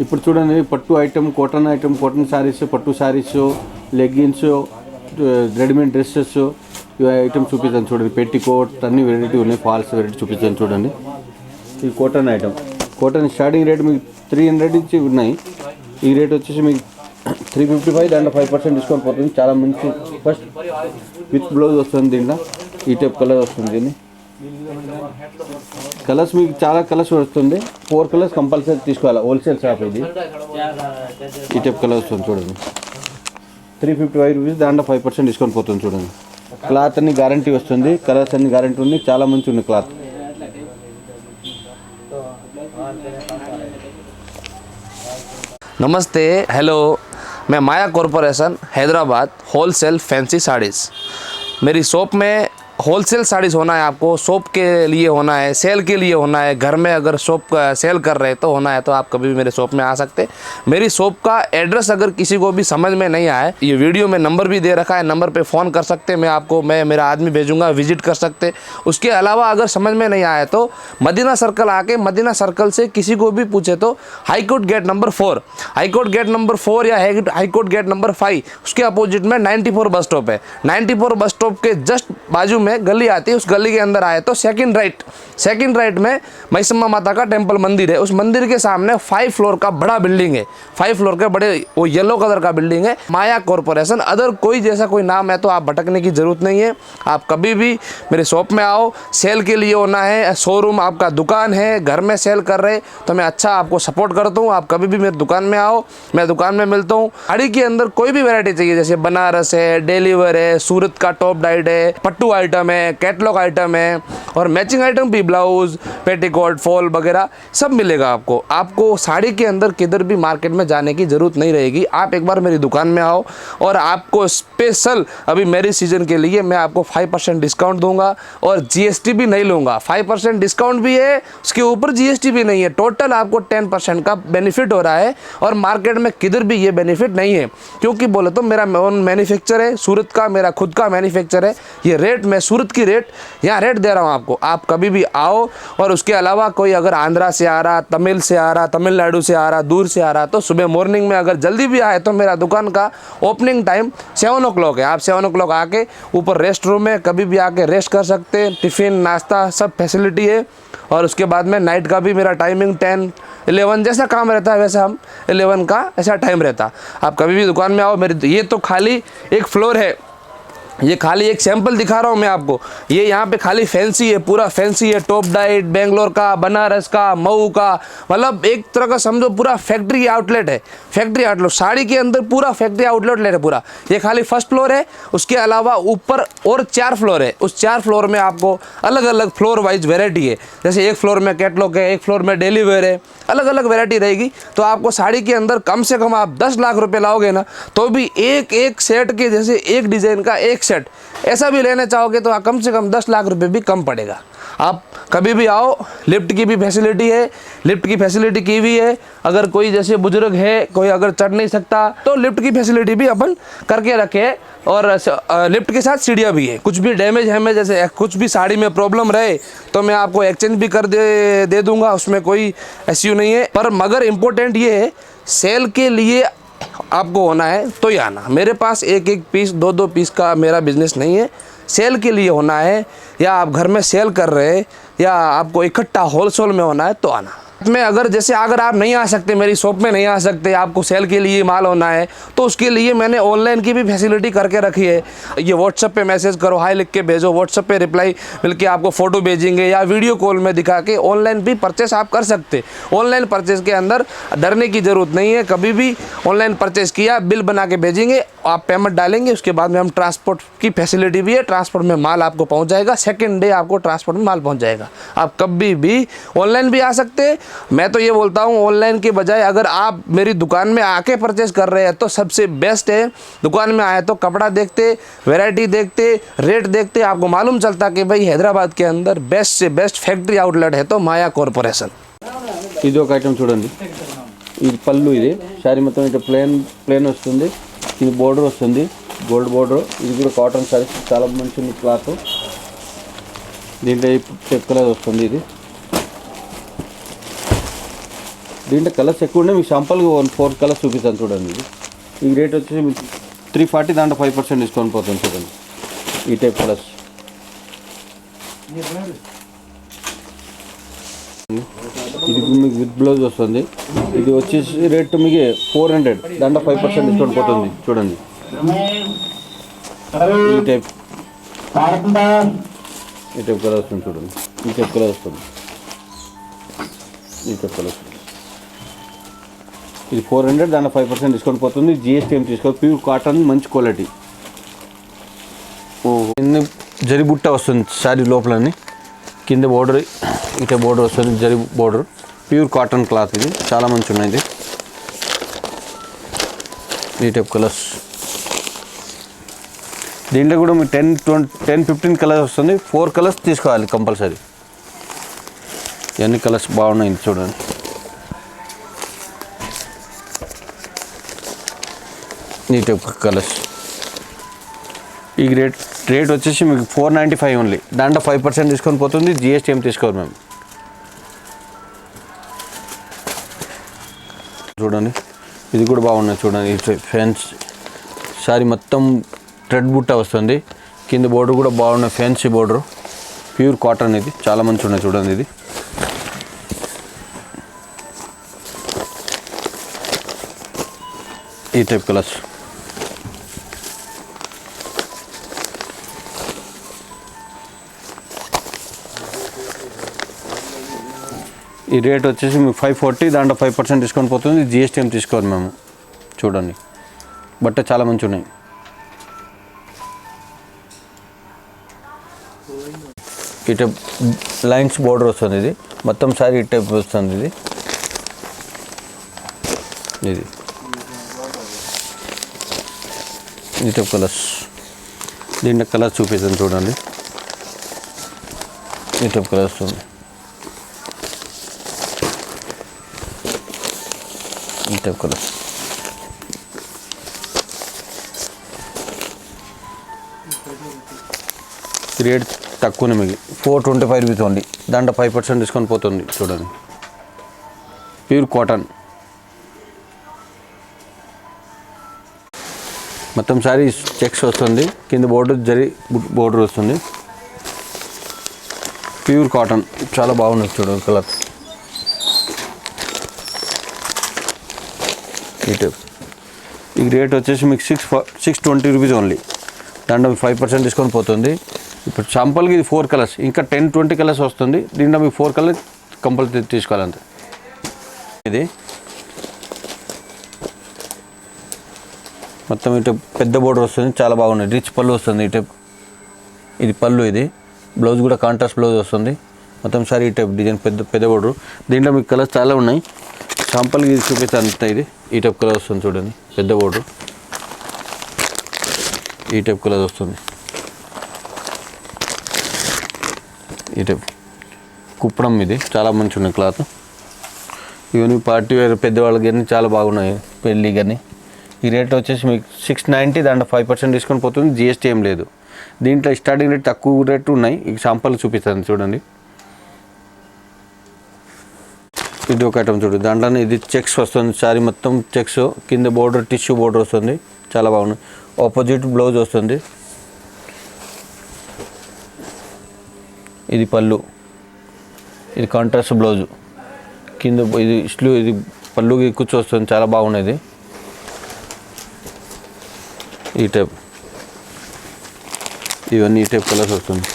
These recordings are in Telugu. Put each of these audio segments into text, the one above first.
ఇప్పుడు చూడండి పట్టు ఐటమ్, కాటన్ శారీస్, పట్టు శారీస్, లెగ్గిన్స్, రెడీమేడ్ డ్రెస్సెస్ ఇవి ఐటమ్ చూపిస్తాను చూడండి. పెట్టికోట్ అన్ని వెరైటీ ఉన్నాయి. ఫాల్స్ వెరైటీ చూపిస్తాను చూడండి. ఈ cotton item, cotton starting rate మీకు 300 నుంచి ఉన్నాయి. ఈ రేట్ వచ్చేసి మీకు 355, దాంట్లో 5% డిస్కౌంట్ పోతుంది. చాలా మంచి ఫస్ట్ విత్ బ్లౌజ్ వస్తుంది. దీంట్లో ఈ టైప్ కలర్ వస్తుంది. దీన్ని కలర్స్ మీకు చాలా కలర్స్ వస్తుంది. 4 కలర్స్ కంపల్సరీ తీసుకోవాలి. హోల్సేల్ షాప్ ఇది. ఈ టైప్ కలర్ వస్తుంది చూడండి. 355 రూపీస్, దాంట్లో 5% డిస్కౌంట్ పోతుంది చూడండి. క్లాత్ అన్ని గ్యారంటీ వస్తుంది. కలర్స్ అన్ని గ్యారంటీ ఉంది. చాలా మంచి ఉంది క్లాత్. नमस्ते, हेलो, मैं Maya corporation Hyderabad wholesale fancy saris. मेरी शॉप में होलसेल साड़ीज़ होना है, आपको शॉप के लिए होना है, सेल के लिए होना है, घर में अगर शॉप सेल कर रहे तो होना है तो आप कभी भी मेरे शॉप में आ सकते। मेरी शॉप का एड्रेस अगर किसी को भी समझ में नहीं आए, ये वीडियो में नंबर भी दे रखा है, नंबर पे फ़ोन कर सकते, मैं मेरा आदमी भेजूँगा, विजिट कर सकते। उसके अलावा अगर समझ में नहीं आया तो मदीना सर्कल आके मदीना सर्कल से किसी को भी पूछे तो high court gate number 4, high court gate number 4 या हाईकोर्ट गेट नंबर 5, उसके अपोजिट में 94 बस स्टॉप है। 94 बस स्टॉप के जस्ट बाजू में गली आती है। उस गली के अंदर आए तो सेकंड राइट में मैसम्मा माता का टेम्पल मंदिर है। उस मंदिर के सामने 5 फ्लोर का बड़ा बिल्डिंग है, 5 फ्लोर के बड़े वो येलो कलर का बिल्डिंग है, माया कॉरपोरेशन। अदर कोई जैसा कोई नाम है तो आप भटकने की ज़रूरत नहीं है। आप कभी भी मेरे शॉप में आओ, सेल के लिए होना है, शोरूम आपका दुकान है, घर में सेल कर रहे तो मैं अच्छा आपको सपोर्ट करता हूँ। आप कभी भी मेरी दुकान में आओ, मैं दुकान में मिलता हूँ। साड़ी के अंदर कोई भी वैरायटी चाहिए, जैसे बनारस है, डेलीवर है, सूरत का टॉप डाइट है, पट्टू आइटम है, कैटलॉग आइटम है और मैचिंग आइटम भी, ब्लाउज, पेटीकोट, फॉल वगैरह सब मिलेगा आपको। आपको साड़ी के अंदर किधर भी मार्केट में जाने की ज़रूरत नहीं रहेगी। आप एक बार मेरी दुकान में आओ और आपको स्पेशल अभी मेरी सीज़न के लिए मैं आपको 5% डिस्काउंट दूंगा और GST भी नहीं लूँगा। 5% डिस्काउंट भी है, उसके ऊपर GST भी नहीं है। टोटल आपको 10% का बेनिफिट हो रहा है और मार्केट में किधर भी ये बेनिफिट नहीं है। क्योंकि बोले तो मेरा मैन्युफैक्चर है, सूरत का मेरा खुद का मैन्युफैक्चर है। ये रेट मैं सूरत की रेट यहाँ रेट दे रहा हूँ आपको। आप कभी भी आओ। और उसके अलावा कोई अगर आंध्रा से आ रहा, तमिल से आ रहा, तमिलनाडु से आ रहा, दूर से आ रहा, तो सुबह मॉर्निंग में अगर जल्दी भी आए तो मेरा दुकान का ओपनिंग टाइम 7 o'clock है। आप 7 o'clock आके ऊपर रेस्ट रूम में कभी भी आके रेस्ट कर सकते हैं। टिफ़िन, नाश्ता सब फैसिलिटी है। और उसके बाद में नाइट का भी मेरा टाइमिंग 10, 11 जैसा काम रहता है वैसा हम 11 का ऐसा टाइम रहता। आप कभी भी दुकान में आओ। मेरी ये तो खाली एक फ्लोर है, ये खाली एक सैंपल दिखा रहा हूँ मैं आपको। ये यहाँ पे खाली फैंसी है, पूरा फैंसी है। टॉप डाइट, बेंगलोर का, बनारस का, मऊ का, मतलब एक तरह का समझो पूरा फैक्ट्री आउटलेट है। फैक्ट्री आउटलेट साड़ी के अंदर पूरा फैक्ट्री आउटलेट है पूरा। ये खाली फर्स्ट फ्लोर है। उसके अलावा ऊपर और 4 फ्लोर है। उस 4 फ्लोर में आपको अलग अलग फ्लोर वाइज वेराइटी है। जैसे एक फ्लोर में कैटलॉग है, एक फ्लोर में डेली वेयर है, अलग अलग वेराइटी रहेगी। तो आपको साड़ी के अंदर कम से कम आप 10 लाख रुपए लाओगे ना तो भी एक एक सेट के, जैसे एक डिज़ाइन का एक सेट ऐसा भी लेना चाहोगे तो कम से कम 10 लाख रुपए भी कम पड़ेगा। आप कभी भी आओ। लिफ्ट की भी फैसिलिटी है, लिफ्ट की फैसिलिटी की हुई है। अगर कोई जैसे बुजुर्ग है, कोई अगर चढ़ नहीं सकता तो लिफ्ट की फैसिलिटी भी अपन करके रखे। और लिफ्ट के साथ सीढ़ियाँ भी है। कुछ भी डैमेज है, जैसे कुछ भी साड़ी में प्रॉब्लम रहे तो मैं आपको एक्सचेंज भी कर दे दूँगा, उसमें कोई इश्यू नहीं है। पर मगर इम्पोर्टेंट ये है, सेल के लिए आपको होना है तो ही आना। मेरे पास एक एक पीस, 2-2 पीस का मेरा बिज़नेस नहीं है। सेल के लिए होना है, या आप घर में सेल कर रहे हैं, या आपको इकट्ठा होलसेल में होना है तो आना। में अगर आप नहीं आ सकते, मेरी शॉप में नहीं आ सकते, आपको सेल के लिए माल होना है तो उसके लिए मैंने ऑनलाइन की भी फैसिलिटी करके रखी है। ये व्हाट्सएप पे मैसेज करो, हाय लिख के भेजो, व्हाट्सएप पे रिप्लाई मिलके आपको फ़ोटो भेजेंगे या वीडियो कॉल में दिखा के ऑनलाइन भी परचेस आप कर सकते। ऑनलाइन परचेस के अंदर डरने की ज़रूरत नहीं है। कभी भी ऑनलाइन परचेस किया, बिल बना के भेजेंगे, आप पेमेंट डालेंगे, उसके बाद में हम ट्रांसपोर्ट की फैसिलिटी भी है। ट्रांसपोर्ट में माल आपको पहुँच जाएगा, सेकेंड डे आपको ट्रांसपोर्ट में माल पहुँच जाएगा। आप कभी भी ऑनलाइन भी आ सकते। मैं तो ये बोलता हूँ ऑनलाइन के बजाय अगर आप मेरी दुकान में आके परचेज कर रहे हैं तो सबसे बेस्ट है। दुकान में आए तो कपड़ा देखते, वैरायटी देखते, रेट देखते, आपको मालूम चलता कि भाई हैदराबाद के अंदर बेस्ट से बेस्ट फैक्ट्री आउटलेट है तो माया कॉर्पोरेशन। ఇది ఒక ఐటమ్ చూడండి, ఇది పళ్ళు, ఇది శారీ మొత్తం ఇట్లా ప్లేన్ వస్తుంది, ఇది బోర్డర్ వస్తుంది, గోల్డ్ బోర్డర్, ఇది కూడా కాటన్ శారీ చాలా మంచి క్లాత్, దీంట్లో చెక్ కలర్ వస్తుంది, ఇది దీంట్లో కలర్స్ ఎక్కువ ఉన్నాయి, మీకు శాంపుల్గా 4 కలర్స్ చూపిస్తాను చూడండి. ఇది ఈ రేట్ వచ్చేసి మీకు 340, దాంట్లో 5% డిస్కౌంట్ పోతుంది చూడండి. ఈ టైప్ కలర్స్ ఇది మీకు విత్ బ్లౌజ్ వస్తుంది. ఇది వచ్చేసి రేట్ మీకు 400, దాంట్లో 5% డిస్కౌంట్ పోతుంది చూడండి. ఈ టైప్ కలర్ వస్తుంది చూడండి. ఈ టైప్ కలర్ వస్తుంది. ఈ టైప్ కలర్ ఇది 400, దాంట్లో 5% డిస్కౌంట్ పోతుంది. GST ఏం తీసుకోవాలి. ప్యూర్ కాటన్, మంచి క్వాలిటీ. జరి బుట్ట వస్తుంది శారీ లోపలని, కింద బోర్డర్ ఇటే బోర్డర్ వస్తుంది, జరి బోర్డర్. ప్యూర్ కాటన్ క్లాత్, ఇది చాలా మంచి ఉన్నాయి. ఈ టైప్ కలర్స్ దీంట్లో కూడా మీకు 10-15 కలర్స్ వస్తుంది. 4 కలర్స్ తీసుకోవాలి కంపల్సరీ. ఇవన్నీ కలర్స్ బాగున్నాయి చూడండి. ఈ టైప్ కలర్స్ ఈ రేట్ వచ్చేసి మీకు 495 ఓన్లీ, దాంట్లో 5% డిస్కౌంట్ పోతుంది. GST ఏం తీసుకోరు మేము. చూడండి ఇది కూడా బాగున్నాయి చూడండి. ఈ ఫ్యాన్స్ సారీ మొత్తం థ్రెడ్ బుట్ట వస్తుంది, కింద బోర్డర్ కూడా బాగున్నాయి, ఫ్యాన్సీ బోర్డర్. ప్యూర్ కాటన్, ఇది చాలా మంచి ఉన్నాయి చూడండి. ఇది ఈ టైప్ కలర్స్ ఈ రేట్ వచ్చేసి మీకు 540, దాంట్లో 5% డిస్కౌంట్ పోతుంది. GST ఏం తీసుకోవాలి మేము. చూడండి బట్ట చాలా మంచి ఉన్నాయి. ఈ టైప్ లైన్స్ బోర్డర్ వస్తుంది, ఇది మొత్తం సారీ ఈ టైప్ వస్తుంది. ఇది ఈ టైప్ కలర్స్ దీంట్లో కలర్స్ చూపిస్తాను చూడండి. ఈ టైప్ కలర్స్ వస్తుంది. ఈ టైప్ కలర్స్ రేట్ తక్కువనే మీకు 425 రూపీస్ ఓన్లీ, దాంట్లో 5% డిస్కౌంట్ పోతుంది చూడండి. ప్యూర్ కాటన్ మొత్తం సారీ చెక్స్ వస్తుంది, కింద బోర్డర్ జరీ బోర్డర్ వస్తుంది. ప్యూర్ కాటన్ చాలా బాగుంది చూడండి కలర్. ఈ రేట్ వచ్చేసి మీకు 620 రూపీస్ ఓన్లీ, దాంట్లో 5% డిస్కౌంట్ పోతుంది. ఇప్పుడు శాంపుల్కి ఇది 4 కలర్స్, ఇంకా 10-20 కలర్స్ వస్తుంది. దీంట్లో మీకు 4 కలర్స్ కంపల్సరీ తీసుకోవాలంతే. ఇది మొత్తం ఇటు పెద్ద బోర్డర్ వస్తుంది, చాలా బాగున్నాయి. రిచ్ పళ్ళు వస్తుంది. ఈ టైప్ ఇది పళ్ళు, ఇది బ్లౌజ్ కూడా కాంట్రాస్ట్ బ్లౌజ్ వస్తుంది. మొత్తం సారీ ఈ టైప్ డిజైన్ పెద్ద బోర్డర్. దీంట్లో మీకు కలర్స్ చాలా ఉన్నాయి, శాంపుల్కి ఇది చూపిస్తాను అంతే. ఇది ఈ టైప్ కలర్ వస్తుంది చూడండి, పెద్ద బోర్డర్. ఈ టైప్ కలర్ వస్తుంది. ఈ టైప్ కుప్పడం, ఇది చాలా మంచి ఉన్నాయి క్లాత్. ఇవన్నీ పార్టీ వేర్ పెద్దవాళ్ళకి కానీ చాలా బాగున్నాయి, పెళ్ళి కానీ. ఈ రేట్ వచ్చేసి మీకు 690, దాంట్లో 5% డిస్కౌంట్ పోతుంది. GST ఏం లేదు. దీంట్లో స్టార్టింగ్ రేట్ తక్కువ రేటు ఉన్నాయి, ఇక శాంపుల్ చూపిస్తాను చూడండి. ఇది ఒక ఐటమ్ చూడండి, దాంట్లోనే ఇది చెక్స్ వస్తుంది, సారీ మొత్తం చెక్స్, కింద బోర్డర్ టిష్యూ బోర్డర్ వస్తుంది, చాలా బాగుంది. ఆపోజిట్ బ్లౌజ్ వస్తుంది. ఇది పళ్ళు, ఇది కాంట్రాస్ట్ బ్లౌజు, కింద ఇది ఇస్లు, ఇది పళ్ళుకి కూర్చో వస్తుంది, చాలా బాగున్నది. ఈ టైప్ ఇవన్నీ ఈ టైప్ కలర్స్ వస్తుంది.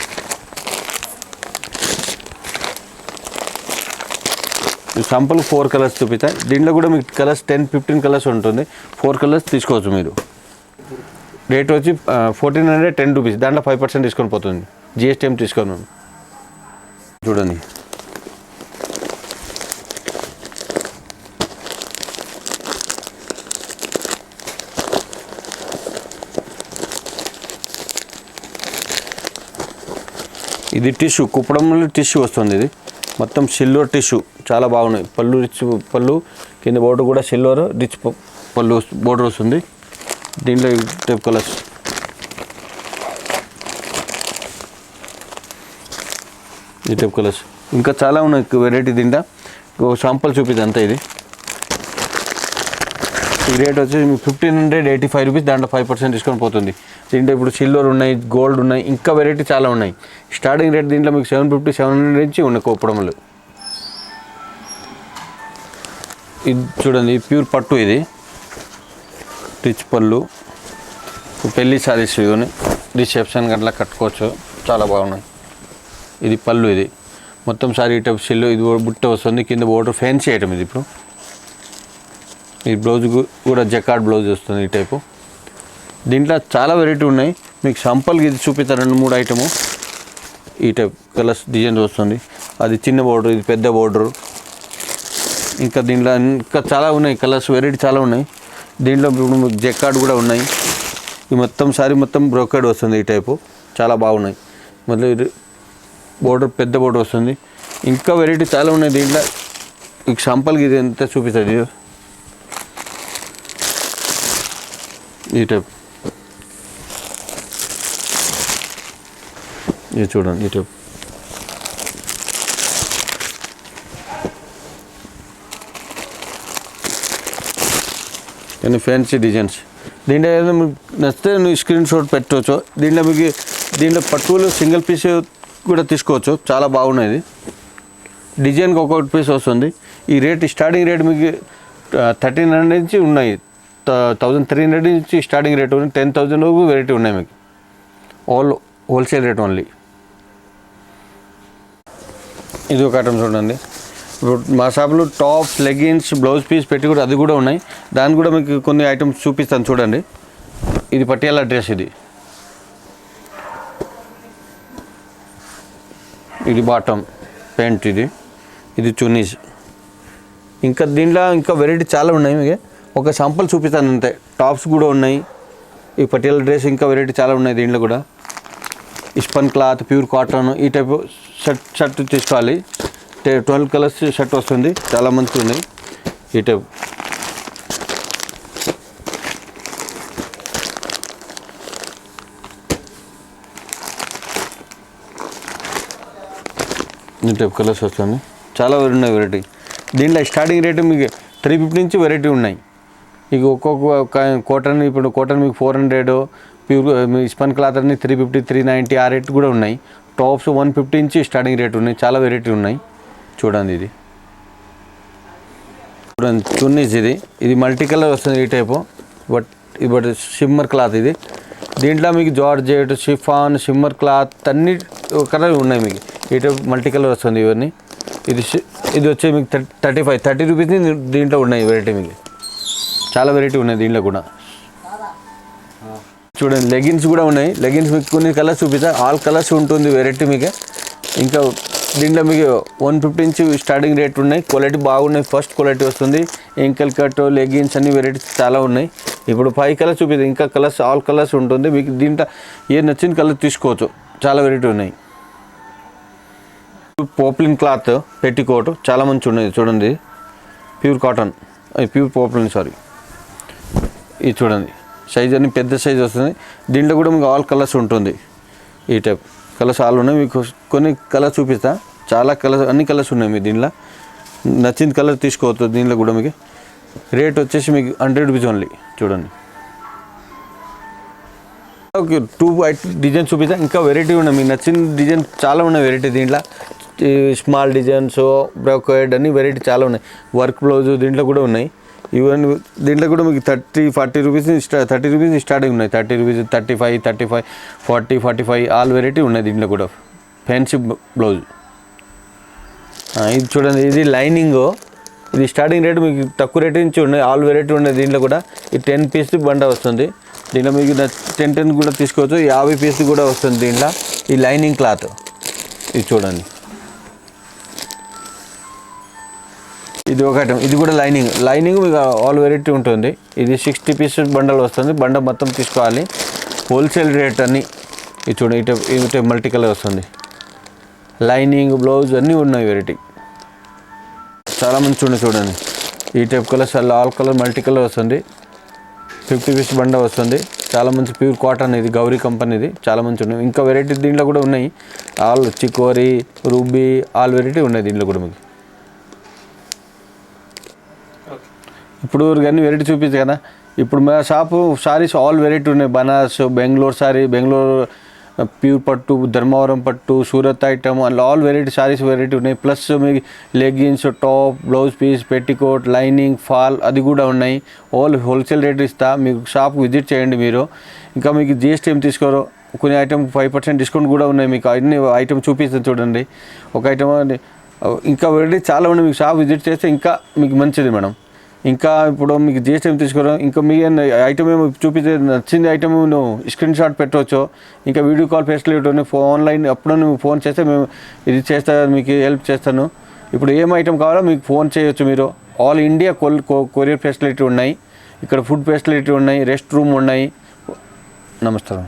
శాంపుల్ 4 కలర్స్ చూపిస్తాయి. దీంట్లో కూడా మీకు కలర్స్ 10-15 కలర్స్ ఉంటుంది. 4 కలర్స్ తీసుకోవచ్చు మీరు. రేట్ వచ్చి 1410 రూపీస్, దాంట్లో 5% డిస్కౌంట్ పోతుంది. GST ఏం తీసుకోను. చూడండి ఇది టిష్యూ, కుప్పడంలో టిష్యూ వస్తుంది. ఇది మొత్తం సిల్వర్ టిష్యూ, చాలా బాగున్నాయి. పళ్ళు రిచ్ పళ్ళు, కింద బోర్డర్ కూడా సిల్వర్ రిచ్ పళ్ళు బోర్డర్ వస్తుంది. దీంట్లో టైప్ కలర్స్ ఈ టైప్ కలర్స్ ఇంకా చాలా ఉన్నాయి వెరైటీ. దీంట్లో శాంపుల్ చూపిద్ది అంతా. ఇది ఈ రేట్ వచ్చేసి మీకు 1585 రూపీస్, దాంట్లో 5% డిస్కౌంట్ పోతుంది. దీంట్లో ఇప్పుడు సిల్వర్ ఉన్నాయి, గోల్డ్ ఉన్నాయి, ఇంకా వెరైటీ చాలా ఉన్నాయి. స్టార్టింగ్ రేట్ దీంట్లో మీకు 750 700 నుంచి ఉన్నాయి కోపడములు. ఇది చూడండి, ప్యూర్ పట్టు, ఇది రిచ్ పళ్ళు, పెళ్లి సారీస్ ఇవన్నీ రిసెప్షన్ గట్లా కట్టుకోవచ్చు, చాలా బాగున్నాయి. ఇది పళ్ళు, ఇది మొత్తం సారీ టైప్ సిల్లు, ఇది బుట్ట వస్తుంది, కింద బోర్డర్ ఫ్యాన్సీ ఐటమ్ ఇది. ఇప్పుడు ఈ బ్లౌజ్ కూడా జకార్డ్ బ్లౌజ్ వస్తుంది ఈ టైపు. దీంట్లో చాలా వెరైటీ ఉన్నాయి. మీకు సంపల్కి ఇది చూపిస్తారు 2-3 ఐటము. ఈ టైప్ కలర్స్ డిజైన్ వస్తుంది, అది చిన్న బోర్డర్, ఇది పెద్ద బోర్డరు. ఇంకా దీంట్లో ఇంకా చాలా ఉన్నాయి కలర్స్, వెరైటీ చాలా ఉన్నాయి. దీంట్లో ఇప్పుడు జకార్డ్ కూడా ఉన్నాయి. ఈ మొత్తం సారీ మొత్తం బ్రోకెడ్ వస్తుంది ఈ టైపు, చాలా బాగున్నాయి. మళ్ళీ బోర్డర్ పెద్ద బోర్డర్ వస్తుంది, ఇంకా వెరైటీ చాలా ఉన్నాయి దీంట్లో. ఈ సంపల్కి ఇది ఎంత చూపిస్తుంది ఈ టైప్, ఇది చూడండి ఈ టైప్. కానీ ఫ్యాన్సీ డిజైన్స్. దీంట్లో ఏదైనా మీకు నచ్చితే నువ్వు స్క్రీన్ షాట్ పెట్టవచ్చు. దీంట్లో మీకు దీంట్లో పట్టులు సింగిల్ పీస్ కూడా తీసుకోవచ్చు, చాలా బాగున్నది. డిజైన్కి ఒక్కొక్క పీస్ వస్తుంది. ఈ రేట్ స్టార్టింగ్ రేట్ మీకు 1300 నుంచి ఉన్నాయి, 1300 నుంచి స్టార్టింగ్ రేట్ ఉంది. 10,000 వరకు వెరైటీ ఉన్నాయి మీకు, హోల్సేల్ రేట్ ఓన్లీ. ఇది ఒక ఐటమ్ చూడండి. ఇప్పుడు మా షాప్లో టాప్స్, లెగిన్స్, బ్లౌజ్ పీస్ పెట్టి కూడా అది కూడా ఉన్నాయి. దాన్ని కూడా మీకు కొన్ని ఐటమ్స్ చూపిస్తాను చూడండి. ఇది పటియాలా డ్రెస్, ఇది బాటమ్ ప్యాంట్, ఇది చున్నీస్. ఇంకా దీంట్లో ఇంకా వెరైటీ చాలా ఉన్నాయి. మీకు ఒక శాంపుల్ చూపిస్తాను అంతే. టాప్స్ కూడా ఉన్నాయి, ఈ పటియాలా డ్రెస్, ఇంకా వెరైటీ చాలా ఉన్నాయి. దీంట్లో కూడా ఇస్పన్ క్లాత్, ప్యూర్ కాటన్, ఈ టైపు షర్ట్ తీసుకోవాలి. 12 కలర్స్ షర్ట్ వస్తుంది, చాలా మంచిగా ఉన్నాయి ఈ టైప్. ఈ టైప్ కలర్స్ వస్తుంది, చాలా ఉన్నాయి వెరైటీ. దీంట్లో స్టార్టింగ్ రేటు మీకు 350 నుంచి వెరైటీ ఉన్నాయి. ఇక ఒక్కొక్క కాటన్, ఇప్పుడు కాటన్ మీకు 400, ప్యూర్ ఇస్పన్ క్లాత్ అన్ని 350, 390 ఆ రేట్ కూడా ఉన్నాయి. టాప్స్ 150 నుంచి స్టార్టింగ్ రేట్ ఉన్నాయి, చాలా వెరైటీ ఉన్నాయి. చూడండి ఇది చూడండి చున్నీస్, ఇది మల్టీ కలర్ వస్తుంది ఈ టైపు. బట్ షిమ్మర్ క్లాత్ ఇది. దీంట్లో మీకు జార్జెట్, షిఫాన్, షిమ్మర్ క్లాత్ అన్ని కలర్ ఉన్నాయి మీకు. ఈ టైప్ మల్టీ కలర్ వస్తుంది ఇవన్నీ. ఇది వచ్చే మీకు 30 రూపీస్ దీంట్లో ఉన్నాయి వెరైటీ. మీకు చాలా వెరైటీ ఉన్నాయి దీంట్లో కూడా. చూడండి లెగిన్స్ కూడా ఉన్నాయి. లెగిన్స్ మీకు కొన్ని కలర్స్ చూపిస్తా, ఆల్ కలర్స్ ఉంటుంది వెరైటీ మీకు. ఇంకా దీంట్లో మీకు 150 నుంచి స్టార్టింగ్ రేట్ ఉన్నాయి. క్వాలిటీ బాగున్నాయి, ఫస్ట్ క్వాలిటీ వస్తుంది. ఎంకల్ కట్, లెగిన్స్ అన్ని వెరైటీస్ చాలా ఉన్నాయి. ఇప్పుడు 5 కలర్స్ చూపిస్తాయి, ఇంకా కలర్స్ ఆల్ కలర్స్ ఉంటుంది మీకు. దీంట్లో ఏ నచ్చిన కలర్ తీసుకోవచ్చు, చాలా వెరైటీ ఉన్నాయి. పోప్లిన్ క్లాత్ పెట్టికోట్ చాలా మంచి ఉన్నాయి చూడండి. Pure cotton, pure poplin, sari. ఇది చూడండి సైజ్ అన్ని పెద్ద సైజ్ వస్తుంది. దీంట్లో కూడా మీకు ఆల్ కలర్స్ ఉంటుంది. ఈ టైప్ కలర్స్ ఆల్ ఉన్నాయి. మీకు కొన్ని కలర్స్ చూపిస్తా, చాలా కలర్స్, అన్ని కలర్స్ ఉన్నాయి మీకు. దీంట్లో నచ్చిన కలర్ తీసుకోవచ్చు. దీంట్లో కూడా మీకు రేట్ వచ్చేసి మీకు 100 రూపీస్ ఓన్లీ. చూడండి 2 డిజైన్ చూపిస్తా, ఇంకా వెరైటీ ఉన్నాయి. మీకు నచ్చిన డిజైన్ చాలా ఉన్నాయి వెరైటీ. దీంట్లో స్మాల్ డిజైన్స్, బ్రోకెడ్ అన్ని వెరైటీ చాలా ఉన్నాయి. వర్క్ బ్లౌజ్ దీంట్లో కూడా ఉన్నాయి. ఈవెన్ దీంట్లో కూడా మీకు 30-40 రూపీస్ 30 రూపీస్ స్టార్టింగ్ ఉన్నాయి. 30 రూపీస్, 35, 40, 45 ఆల్ వెరైటీ ఉన్నాయి దీంట్లో కూడా. Fancy blouse. ఇది చూడండి, ఇది లైనింగ్. ఇది స్టార్టింగ్ రేట్ మీకు తక్కువ రేట్ నుంచి ఉన్నాయి, ఆల్ వెరైటీ ఉన్నాయి దీంట్లో కూడా. ఇది 10 పీస్ బండ వస్తుంది. దీంట్లో మీకు 10 కూడా తీసుకోవచ్చు. 50 పీస్ కూడా వస్తుంది దీంట్లో. ఈ లైనింగ్ క్లాత్ ఇది చూడండి. ఇది ఒక ఐటమ్, ఇది కూడా లైనింగ్ మీకు ఆల్ వెరైటీ ఉంటుంది. ఇది 60 పీసెస్ బండల్ వస్తుంది. బండ మొత్తం తీసుకోవాలి, హోల్సేల్ రేట్ అన్నీ. ఇది చూడండి, ఇటు మల్టీ కలర్ వస్తుంది. లైనింగ్, బ్లౌజ్ అన్నీ ఉన్నాయి వెరైటీ, చాలా మంచి ఉన్నాయి చూడండి. ఈ type colours all colour multi colour వస్తుంది. 50 పీస్ బండ వస్తుంది, చాలా మంచి ప్యూర్ కాటన్. ఇది గౌరీ కంపెనీది, చాలా మంచి ఉన్నాయి. ఇంకా వెరైటీ దీంట్లో కూడా ఉన్నాయి. All chicory, ruby all variety ఉన్నాయి దీంట్లో కూడా మీకు. ఇప్పుడు కానీ వెరైటీ చూపించు కదా. ఇప్పుడు మా షాపు సారీస్ ఆల్ వెరైటీ ఉన్నాయి. బనారస్, బెంగళూరు సారీ, బెంగళూరు ప్యూర్ పట్టు, ధర్మవరం పట్టు, సూరత్ ఐటమ్ అందులో ఆల్ వెరైటీ సారీస్ వెరైటీ ఉన్నాయి. ప్లస్ మీకు leggings, top, blouse piece, petticoat, lining, fall అది కూడా ఉన్నాయి. ఆల్ హోల్సేల్ రేట్ ఇస్తా. మీకు షాప్ విజిట్ చేయండి మీరు. ఇంకా మీకు జిఎస్టీ ఏం తీసుకోరు. కొన్ని ఐటమ్ 5% డిస్కౌంట్ కూడా ఉన్నాయి. మీకు అన్ని ఐటమ్ చూపిస్తాను చూడండి. ఒక ఐటమ్ ఇంకా వెరైటీ చాలా ఉన్నాయి. మీకు షాప్ విజిట్ చేస్తే ఇంకా మీకు మంచిది మేడం. ఇంకా ఇప్పుడు మీకు జిఎస్టీ ఏం తీసుకోవడం, ఇంకా మీ ఐటమ్ ఏమో చూపించే నచ్చింది ఐటమ్ నువ్వు స్క్రీన్ షాట్ పెట్టవచ్చు. ఇంకా వీడియో కాల్ ఫెసిలిటీ ఉన్నాయి. ఆన్లైన్ అప్పుడు నువ్వు ఫోన్ చేస్తే మేము ఇది చేస్తా, మీకు హెల్ప్ చేస్తాను. ఇప్పుడు ఏం ఐటమ్ కావాలో మీకు ఫోన్ చేయొచ్చు మీరు. ఆల్ ఇండియా కొరియర్ ఫెసిలిటీ ఉన్నాయి. ఇక్కడ ఫుడ్ ఫెసిలిటీ ఉన్నాయి, రెస్ట్ రూమ్ ఉన్నాయి. నమస్కారం.